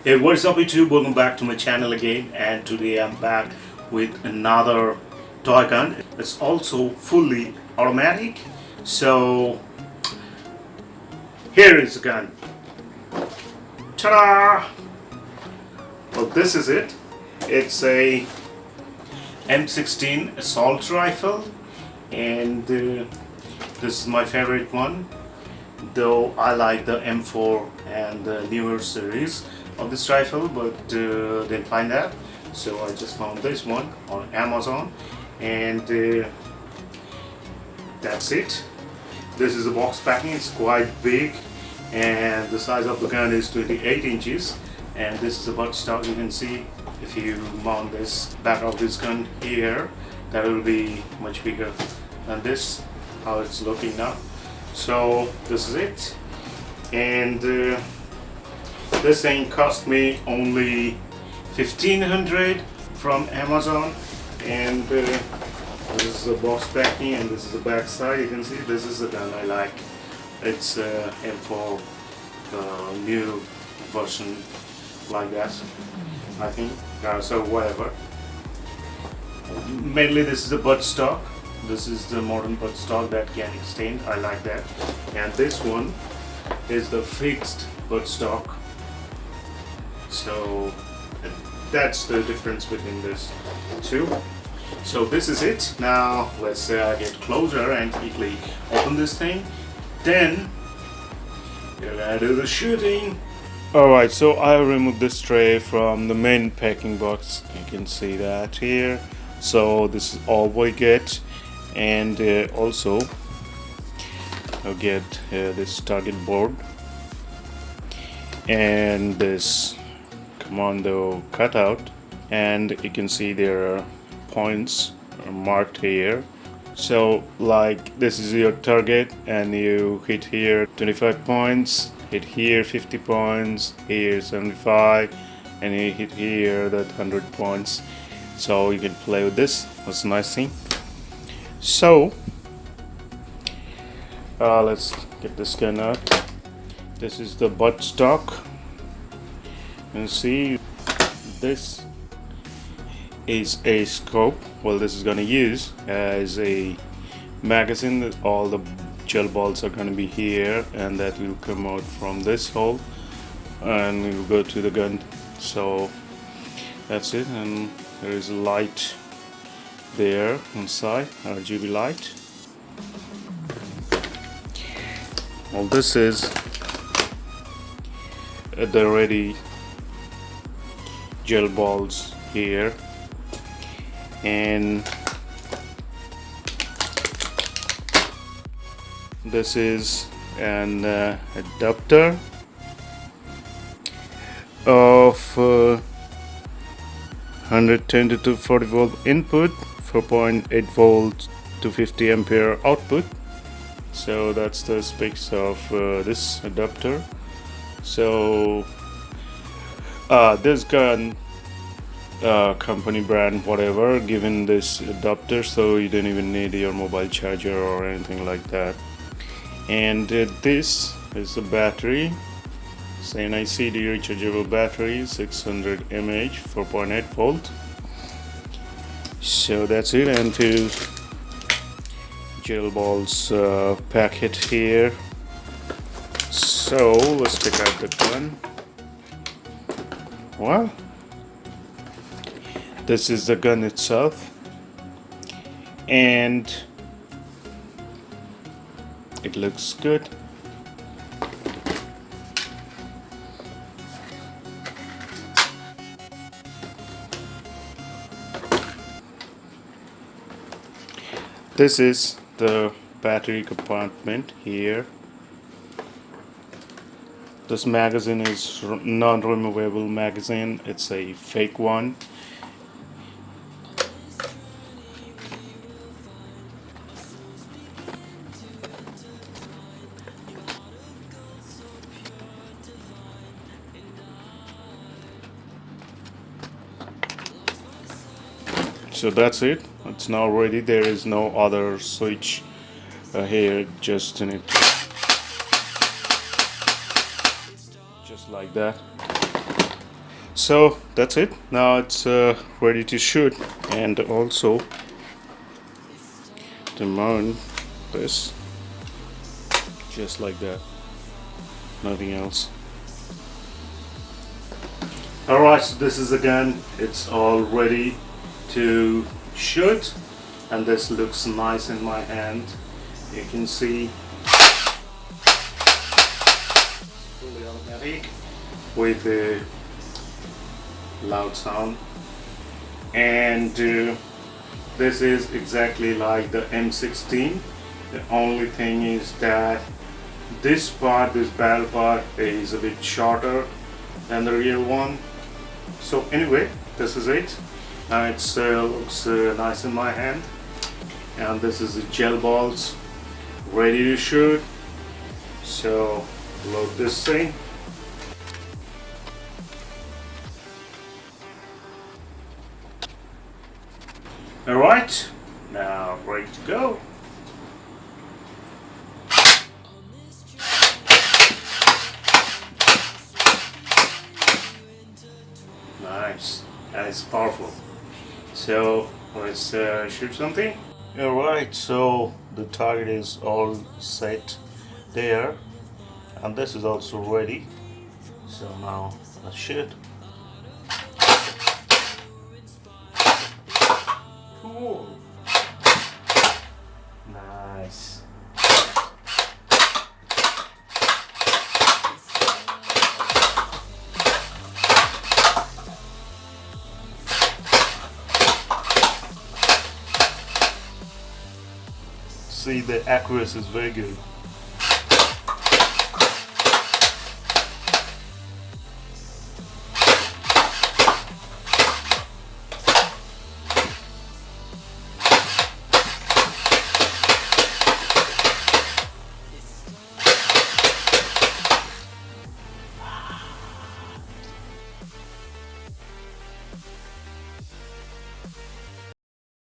Hey, what is up YouTube? Welcome back to my channel again, and today I'm back with another toy gun. It's also fully automatic. So here is the gun. Ta-da! Well, this is it. It's a M-16 assault rifle, and this is my favorite one, though I like the M4 and the newer series of this rifle, but didn't find that, so I just found this one on Amazon, and that's it. This is the box packing. It's quite big, and the size of the gun is 28 inches, and this is the buttstock. You can see if you mount this back of this gun here, that will be much bigger than this, how it's looking now. So this is it, and this thing cost me only 1,500 from Amazon, and this is the box packing, and this is the back side. You can see this is the gun I like. It's M4 new version like that, I think. So whatever. Mainly this is the buttstock. This is the modern buttstock that can extend. I like that. And this one is the fixed buttstock. So that's the difference between this two. So this is it. Now let's get closer and quickly open this thing. Then we're gonna do the shooting. Alright, so I removed this tray from the main packing box. You can see that here. So this is all we get, and also I'll get this target board and this commando cutout, and you can see there are points marked here. So like this is your target, and you hit here 25 points, hit here 50 points, here 75, and you hit here that 100 points. So you can play with this. That's a nice thing. So let's get this gun out. This is the buttstock. You can see this is a scope. Well, this is going to use as a magazine. All the gel balls are going to be here, and that will come out from this hole and it will go to the gun. So that's it, and there is a light there inside, RGB light. Well, this is the ready gel balls here, and this is an adapter of 110 to 240 volt input, 4.8 volt to 50 ampere output. So that's the specs of this adapter. So this gun company brand whatever given this adapter, so you don't even need your mobile charger or anything like that. And this is the battery. It's an NICD rechargeable battery, 600 mAh, 4.8 volt. So that's it, and two gel balls packet here. So let's check out the gun. Well, this is the gun itself, and it looks good. This is the battery compartment here. This magazine is non-removable magazine. It's a fake one. So that's it. It's now ready. There is no other switch here, just in it, just like that. So that's it. Now it's ready to shoot, and also to mount this just like that, nothing else. Alright, so this is the gun. It's all ready to shoot, and this looks nice in my hand. You can see fully automatic with the loud sound, and this is exactly like the M-16. The only thing is that this barrel part is a bit shorter than the real one. So anyway, this is it. Now it looks nice in my hand, and this is the gel balls ready to shoot. So load this thing. Alright, now ready to go. Nice, that is powerful. So let's shoot something. Alright, so the target is all set there, and this is also ready. So now let's shoot. Cool. Nice. See, the accuracy is very good.